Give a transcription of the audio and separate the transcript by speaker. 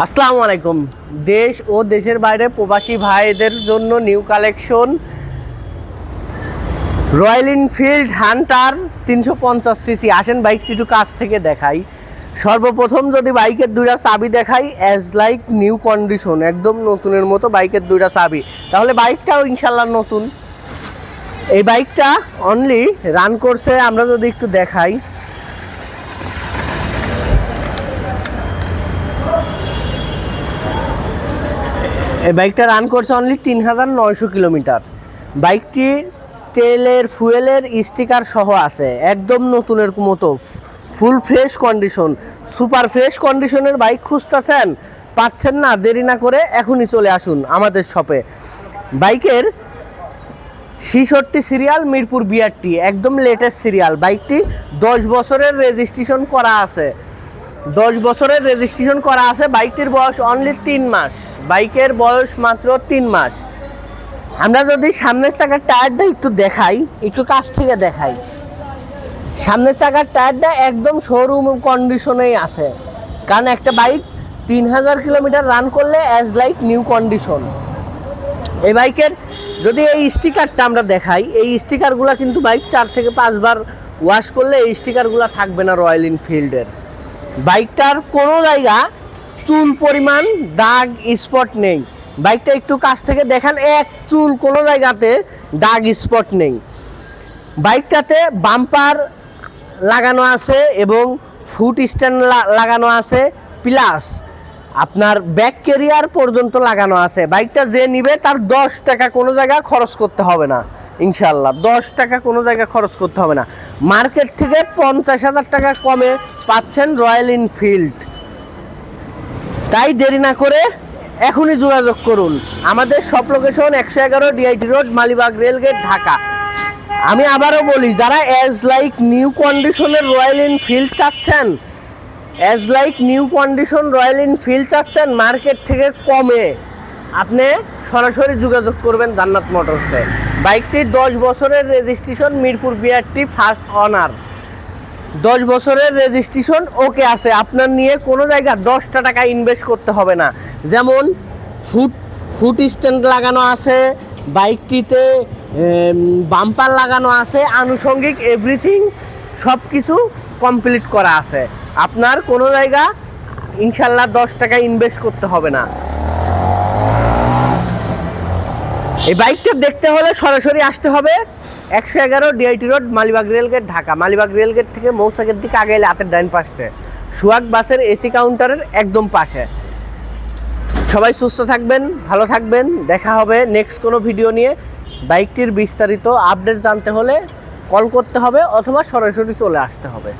Speaker 1: আসসালামু আলাইকুম। দেশ ও দেশের বাইরে প্রবাসী ভাইদের জন্য new collection royal Enfield Hunter 350 CC. আসেন বাইকটি একটু কাছ থেকে দেখাই। সর্বপ্রথম যদি বাইকের দুইটা চাবি দেখাই, অ্যাজ লাইক নিউ কন্ডিশন, একদম নতুনের মতো বাইকের দুইটা চাবি, তাহলে বাইকটাও ইনশাল্লাহ নতুন। এই বাইকটা অনলি রান করছে, আমরা যদি একটু দেখাই, এই বাইকটা রান করছে অনলি 3900 কিলোমিটার। বাইকটি তেলের ফুয়েলের স্টিকার সহ আছে, একদম নতুনের মতো, full fresh condition, super fresh কন্ডিশনের বাইক খুঁজতেছেন, পাচ্ছেন না? দেরি না করে এখনই চলে আসুন আমাদের শপে। বাইকের 66 সিরিয়াল, মিরপুর বিআরটি, একদম লেটেস্ট সিরিয়াল। বাইকটি 10 বছরের রেজিস্ট্রেশন করা আছে, 10 বছরের রেজিস্ট্রেশন করা আছে। বাইকটির বয়স অনলি 3 মাস, বাইকের বয়স মাত্র 3 মাস। আমরা যদি সামনের চাকার টায়ারটা একটু দেখাই, একটু কাছ থেকে দেখাই, সামনের চাকার টায়ারটা একদম শোরুম কন্ডিশনেই আছে, কারণ একটা বাইক 3000 কিলোমিটার রান করলে অ্যাজ লাইক নিউ কন্ডিশন। এই বাইকের যদি এই স্টিকারটা আমরা দেখাই, এই স্টিকারগুলো কিন্তু বাইক 4 থেকে 5 বার ওয়াশ করলে এই স্টিকারগুলো থাকবে না রয়্যাল এনফিল্ডের। বাইকটার কোনো জায়গা চুল পরিমাণ দাগ স্পট নেই। বাইকটা একটু কাছ থেকে দেখান, এক চুল কোনো জায়গাতে দাগ স্পট নেই। বাইকটাতে বাম্পার লাগানো আছে এবং ফুট স্ট্যান্ড লাগানো আছে, প্লাস আপনার ব্যাক ক্যারিয়ার পর্যন্ত লাগানো আছে। বাইকটা যে নিবে তার 10 টাকা কোনো জায়গায় খরচ করতে হবে না, ইনশাল্লাহ 10 টাকা কোনো জায়গায় খরচ করতে হবে না। মার্কেট থেকে 50,000 টাকা কমে পাচ্ছেন রয়্যাল এনফিল্ড। তাই দেরি না করে এখনই যোগাযোগ করুন। আমাদের সব location 111 DIT road, Malibagh rail gate, Dhaka. আমি আবারও বলি, যারা অ্যাজ লাইক নিউ কন্ডিশনের রয়্যাল এনফিল্ড চাচ্ছেন, as like new condition royal Enfield চাচ্ছেন মার্কেট থেকে কমে, আপনি সরাসরি যোগাযোগ করবেন জান্নাত মোটরসে। বাইকটি 10 বছরের registration, Mirpur BRT, first honour, 10 বছরের রেজিস্ট্রেশন ওকে আছে। আপনার নিয়ে কোনো জায়গায় 10টা টাকা ইনভেস্ট করতে হবে না। যেমন ফুট স্ট্যান্ড লাগানো আছে, বাইকটিতে বাম্পার লাগানো আছে, আনুষঙ্গিক এভরিথিং সব কিছু কমপ্লিট করা আছে। আপনার কোনো জায়গা ইনশাল্লাহ 10 টাকা ইনভেস্ট করতে হবে না। এই বাইকটা দেখতে হলে সরাসরি আসতে হবে 111 DIT road, Malibagh rail gate, Dhaka. Malibagh rail gate থেকে মৌসাকের দিকে আগে এলে হাতের ডাইন পাশে সুহাগ বাসের এসি কাউন্টারের একদম পাশে। সবাই সুস্থ থাকবেন, ভালো থাকবেন। দেখা হবে নেক্সট কোনো ভিডিও নিয়ে। বাইকটির বিস্তারিত আপডেট জানতে হলে কল করতে হবে অথবা সরাসরি চলে আসতে হবে।